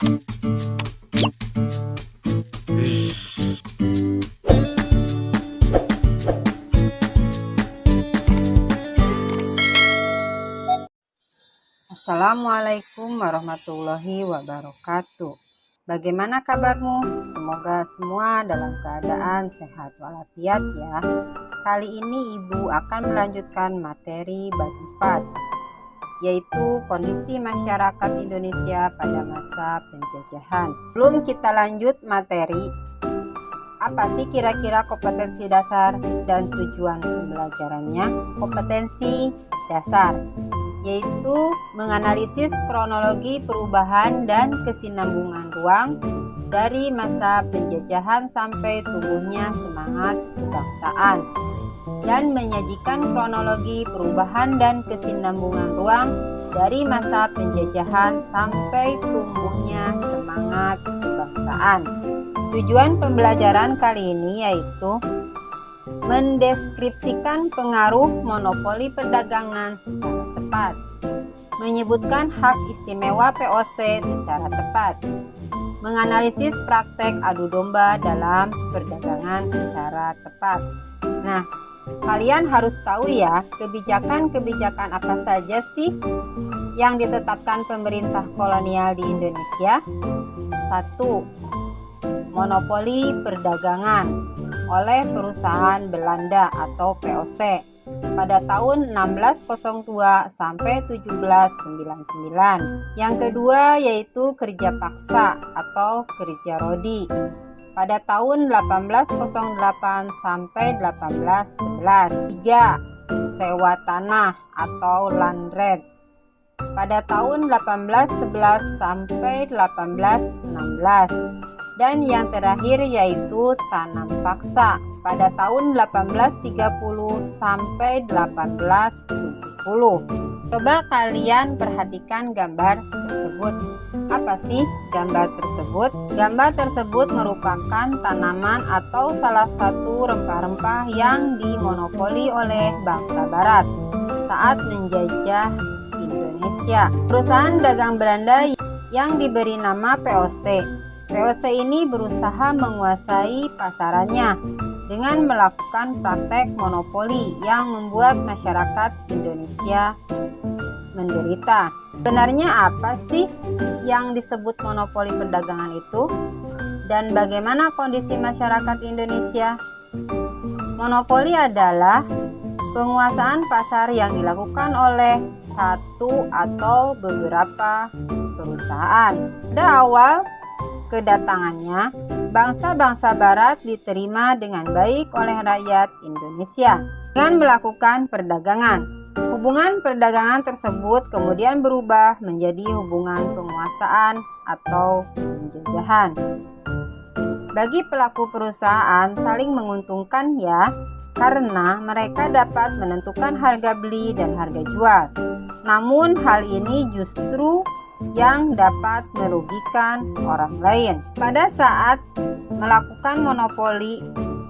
Assalamualaikum warahmatullahi wabarakatuh. Bagaimana kabarmu? Semoga semua dalam keadaan sehat walafiat ya. Kali ini Ibu akan melanjutkan materi bab 4, yaitu kondisi masyarakat Indonesia pada masa penjajahan. Sebelum kita lanjut materi, apa sih kira-kira kompetensi dasar dan tujuan pembelajarannya? Kompetensi dasar yaitu menganalisis kronologi perubahan dan kesinambungan ruang dari masa penjajahan sampai tumbuhnya semangat kebangsaan, dan menyajikan kronologi perubahan dan kesinambungan ruang dari masa penjajahan sampai tumbuhnya semangat kebangsaan. Tujuan pembelajaran kali ini yaitu mendeskripsikan pengaruh monopoli perdagangan secara tepat, menyebutkan hak istimewa POC secara tepat, menganalisis praktek adu domba dalam perdagangan secara tepat. Nah, kalian harus tahu ya, kebijakan-kebijakan apa saja sih yang ditetapkan pemerintah kolonial di Indonesia? 1. Monopoli perdagangan oleh perusahaan Belanda atau POC pada tahun 1602 sampai 1799. Yang kedua yaitu kerja paksa atau kerja rodi pada tahun 1808 sampai 1811. 3. Sewa tanah atau land rent pada tahun 1811 sampai 1816. Dan yang terakhir yaitu tanam paksa pada tahun 1830 sampai 1870. Coba kalian perhatikan gambar tersebut. Apa sih gambar tersebut? Gambar tersebut merupakan tanaman atau salah satu rempah-rempah yang dimonopoli oleh bangsa Barat saat menjajah Indonesia. Perusahaan dagang Belanda yang diberi nama POC. POC ini berusaha menguasai pasarannya dengan melakukan praktek monopoli yang membuat masyarakat Indonesia menderita. Sebenarnya apa sih yang disebut monopoli perdagangan itu? Dan bagaimana kondisi masyarakat Indonesia? Monopoli adalah penguasaan pasar yang dilakukan oleh satu atau beberapa perusahaan. Pada awal kedatangannya, bangsa-bangsa Barat diterima dengan baik oleh rakyat Indonesia dengan melakukan perdagangan. Hubungan perdagangan tersebut kemudian berubah menjadi hubungan penguasaan atau penjajahan. Bagi pelaku perusahaan saling menguntungkan ya, karena mereka dapat menentukan harga beli dan harga jual. Namun hal ini justru yang dapat merugikan orang lain. Pada saat melakukan monopoli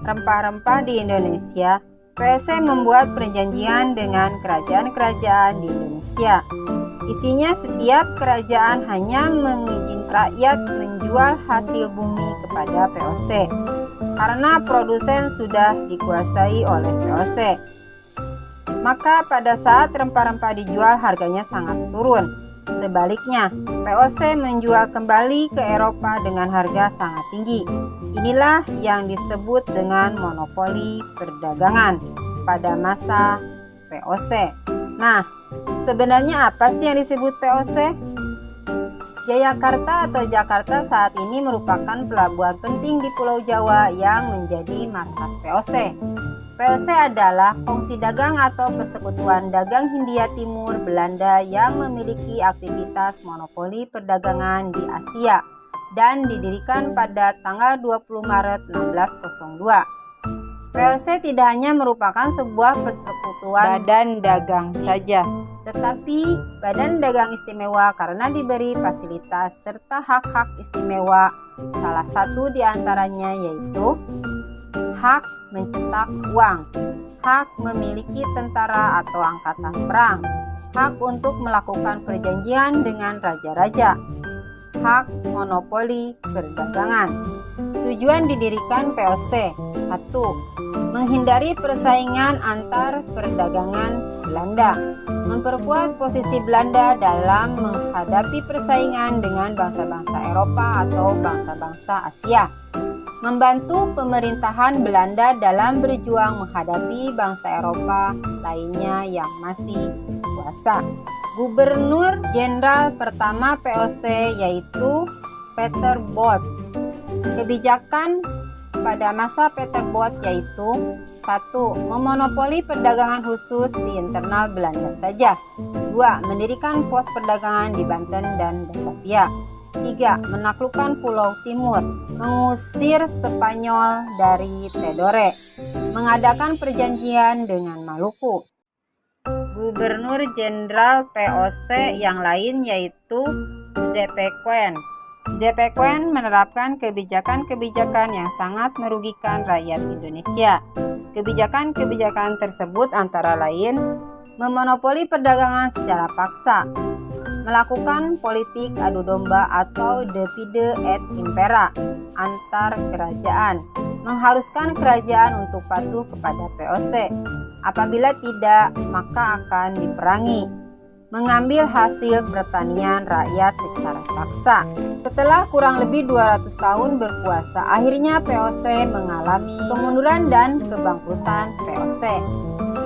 rempah-rempah di Indonesia, POC membuat perjanjian dengan kerajaan-kerajaan di Indonesia. Isinya setiap kerajaan hanya mengizinkan rakyat menjual hasil bumi kepada POC karena produsen sudah dikuasai oleh POC. Maka pada saat rempah-rempah dijual harganya sangat turun. Sebaliknya, POC menjual kembali ke Eropa dengan harga sangat tinggi. Inilah yang disebut dengan monopoli perdagangan pada masa POC. Nah, sebenarnya apa sih yang disebut POC? Jayakarta atau Jakarta saat ini merupakan pelabuhan penting di Pulau Jawa yang menjadi markas POC. POC adalah kongsi dagang atau persekutuan dagang Hindia Timur Belanda yang memiliki aktivitas monopoli perdagangan di Asia dan didirikan pada tanggal 20 Maret 1602. POC tidak hanya merupakan sebuah persekutuan badan dagang saja, tetapi badan dagang istimewa karena diberi fasilitas serta hak-hak istimewa. Salah satu di antaranya yaitu hak mencetak uang, hak memiliki tentara atau angkatan perang, hak untuk melakukan perjanjian dengan raja-raja, hak monopoli perdagangan. Tujuan didirikan VOC: 1. Menghindari persaingan antar perdagangan Belanda, memperkuat posisi Belanda dalam menghadapi persaingan dengan bangsa-bangsa Eropa atau bangsa-bangsa Asia, membantu pemerintahan Belanda dalam berjuang menghadapi bangsa Eropa lainnya yang masih kuasa. Gubernur Jenderal pertama VOC yaitu Peter Both. Kebijakan pada masa Peter Both yaitu: 1. Memonopoli perdagangan khusus di internal Belanda saja. 2. Mendirikan pos perdagangan di Banten dan Batavia. 3. Menaklukkan Pulau Timur, mengusir Spanyol dari Tidore, mengadakan perjanjian dengan Maluku. Gubernur Jenderal VOC yang lain yaitu Zeepequijn. Zeepequijn menerapkan kebijakan-kebijakan yang sangat merugikan rakyat Indonesia. Kebijakan-kebijakan tersebut antara lain: memonopoli perdagangan secara paksa, melakukan politik adu domba atau divide et impera antar kerajaan, mengharuskan kerajaan untuk patuh kepada VOC. Apabila tidak, maka akan diperangi. Mengambil hasil pertanian rakyat secara paksa. Setelah kurang lebih 200 tahun berkuasa, akhirnya VOC mengalami kemunduran dan kebangkrutan VOC.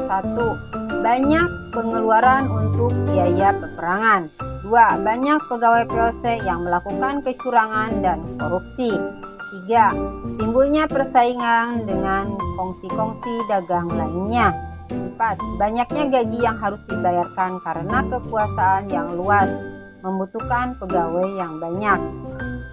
1. Banyak pengeluaran untuk biaya peperangan. 2. Banyak pegawai VOC yang melakukan kecurangan dan korupsi. 3. Timbulnya persaingan dengan kongsi-kongsi dagang lainnya. 4. Banyaknya gaji yang harus dibayarkan karena kekuasaan yang luas membutuhkan pegawai yang banyak.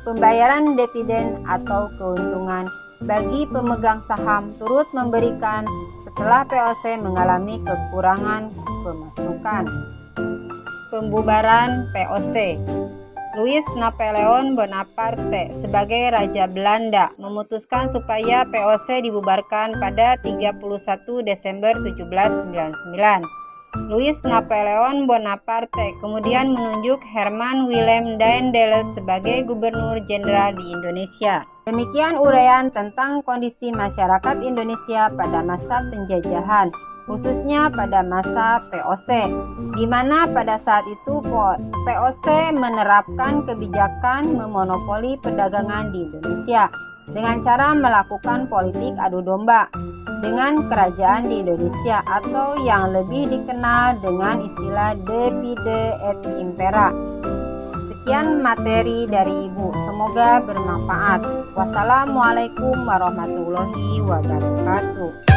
Pembayaran dividen atau keuntungan bagi pemegang saham turut memberikan setelah VOC mengalami kekurangan pemasukan. Pembubaran VOC. Louis Napoleon Bonaparte sebagai Raja Belanda memutuskan supaya VOC dibubarkan pada 31 Desember 1799. Louis Napoleon Bonaparte kemudian menunjuk Herman Willem Daendels sebagai Gubernur Jenderal di Indonesia. Demikian uraian tentang kondisi masyarakat Indonesia pada masa penjajahan, khususnya pada masa VOC, di mana pada saat itu VOC menerapkan kebijakan memonopoli perdagangan di Indonesia dengan cara melakukan politik adu domba dengan kerajaan di Indonesia atau yang lebih dikenal dengan istilah divide et impera. Sekian materi dari Ibu, semoga bermanfaat. Wassalamualaikum warahmatullahi wabarakatuh.